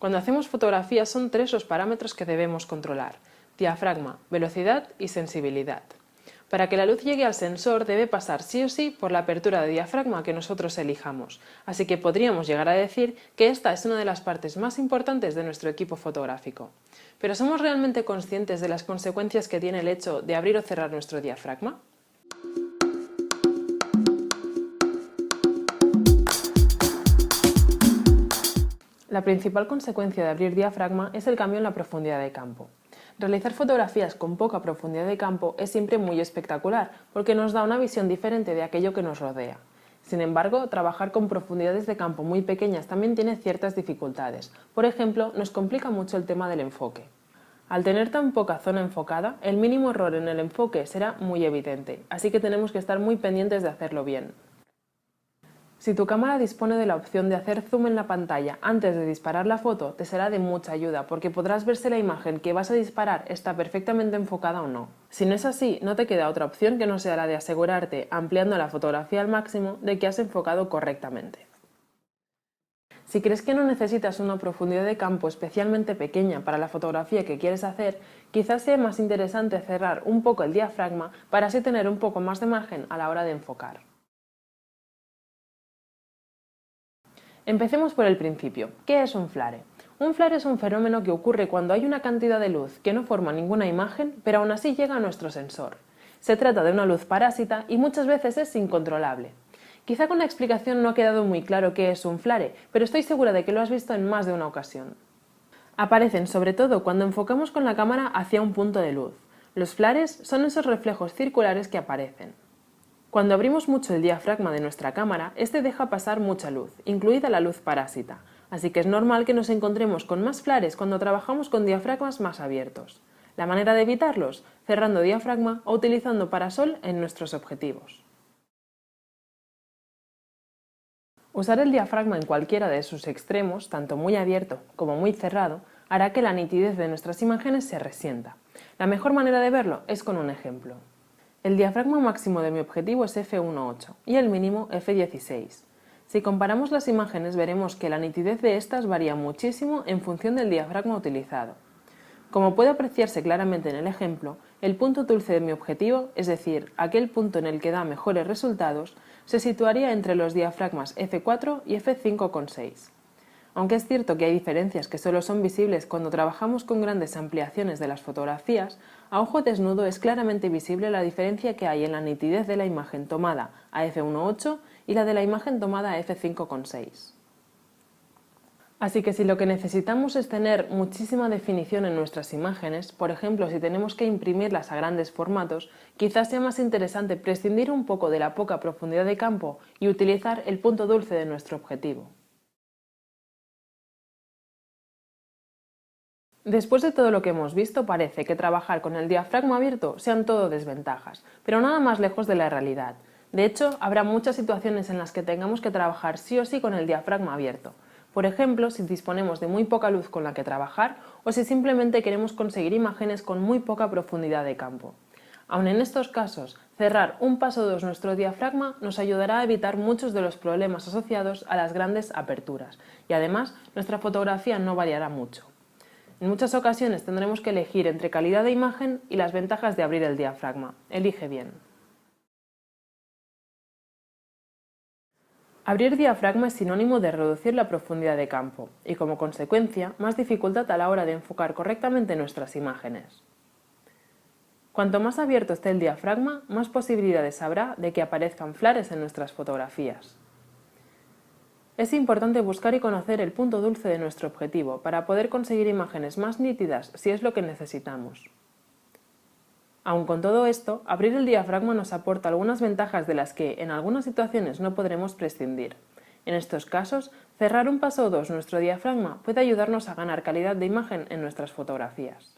Cuando hacemos fotografías son 3 los parámetros que debemos controlar: diafragma, velocidad y sensibilidad. Para que la luz llegue al sensor debe pasar sí o sí por la apertura de diafragma que nosotros elijamos, así que podríamos llegar a decir que esta es una de las partes más importantes de nuestro equipo fotográfico. ¿Pero somos realmente conscientes de las consecuencias que tiene el hecho de abrir o cerrar nuestro diafragma? La principal consecuencia de abrir diafragma es el cambio en la profundidad de campo. Realizar fotografías con poca profundidad de campo es siempre muy espectacular porque nos da una visión diferente de aquello que nos rodea. Sin embargo, trabajar con profundidades de campo muy pequeñas también tiene ciertas dificultades. Por ejemplo, nos complica mucho el tema del enfoque. Al tener tan poca zona enfocada, el mínimo error en el enfoque será muy evidente, así que tenemos que estar muy pendientes de hacerlo bien. Si tu cámara dispone de la opción de hacer zoom en la pantalla antes de disparar la foto, te será de mucha ayuda porque podrás ver si la imagen que vas a disparar está perfectamente enfocada o no. Si no es así, no te queda otra opción que no sea la de asegurarte, ampliando la fotografía al máximo, de que has enfocado correctamente. Si crees que no necesitas una profundidad de campo especialmente pequeña para la fotografía que quieres hacer, quizás sea más interesante cerrar un poco el diafragma para así tener un poco más de margen a la hora de enfocar. Empecemos por el principio. ¿Qué es un flare? Un flare es un fenómeno que ocurre cuando hay una cantidad de luz que no forma ninguna imagen, pero aún así llega a nuestro sensor. Se trata de una luz parásita y muchas veces es incontrolable. Quizá con la explicación no ha quedado muy claro qué es un flare, pero estoy segura de que lo has visto en más de una ocasión. Aparecen sobre todo cuando enfocamos con la cámara hacia un punto de luz. Los flares son esos reflejos circulares que aparecen. Cuando abrimos mucho el diafragma de nuestra cámara, este deja pasar mucha luz, incluida la luz parásita, así que es normal que nos encontremos con más flares cuando trabajamos con diafragmas más abiertos. La manera de evitarlos: cerrando diafragma o utilizando parasol en nuestros objetivos. Usar el diafragma en cualquiera de sus extremos, tanto muy abierto como muy cerrado, hará que la nitidez de nuestras imágenes se resienta. La mejor manera de verlo es con un ejemplo. El diafragma máximo de mi objetivo es f1.8 y el mínimo f16. Si comparamos las imágenes veremos que la nitidez de estas varía muchísimo en función del diafragma utilizado. Como puede apreciarse claramente en el ejemplo, el punto dulce de mi objetivo, es decir, aquel punto en el que da mejores resultados, se situaría entre los diafragmas f4 y f5.6. Aunque es cierto que hay diferencias que solo son visibles cuando trabajamos con grandes ampliaciones de las fotografías, a ojo desnudo es claramente visible la diferencia que hay en la nitidez de la imagen tomada a f1.8 y la de la imagen tomada a f5.6. Así que si lo que necesitamos es tener muchísima definición en nuestras imágenes, por ejemplo si tenemos que imprimirlas a grandes formatos, quizás sea más interesante prescindir un poco de la poca profundidad de campo y utilizar el punto dulce de nuestro objetivo. Después de todo lo que hemos visto, parece que trabajar con el diafragma abierto sean todo desventajas, pero nada más lejos de la realidad. De hecho, habrá muchas situaciones en las que tengamos que trabajar sí o sí con el diafragma abierto. Por ejemplo, si disponemos de muy poca luz con la que trabajar o si simplemente queremos conseguir imágenes con muy poca profundidad de campo. Aun en estos casos, cerrar un paso 2 nuestro diafragma nos ayudará a evitar muchos de los problemas asociados a las grandes aperturas y además nuestra fotografía no variará mucho. En muchas ocasiones tendremos que elegir entre calidad de imagen y las ventajas de abrir el diafragma. Elige bien. Abrir diafragma es sinónimo de reducir la profundidad de campo y, como consecuencia, más dificultad a la hora de enfocar correctamente nuestras imágenes. Cuanto más abierto esté el diafragma, más posibilidades habrá de que aparezcan flares en nuestras fotografías. Es importante buscar y conocer el punto dulce de nuestro objetivo para poder conseguir imágenes más nítidas si es lo que necesitamos. Aun con todo esto, abrir el diafragma nos aporta algunas ventajas de las que, en algunas situaciones, no podremos prescindir. En estos casos, cerrar un paso o dos nuestro diafragma puede ayudarnos a ganar calidad de imagen en nuestras fotografías.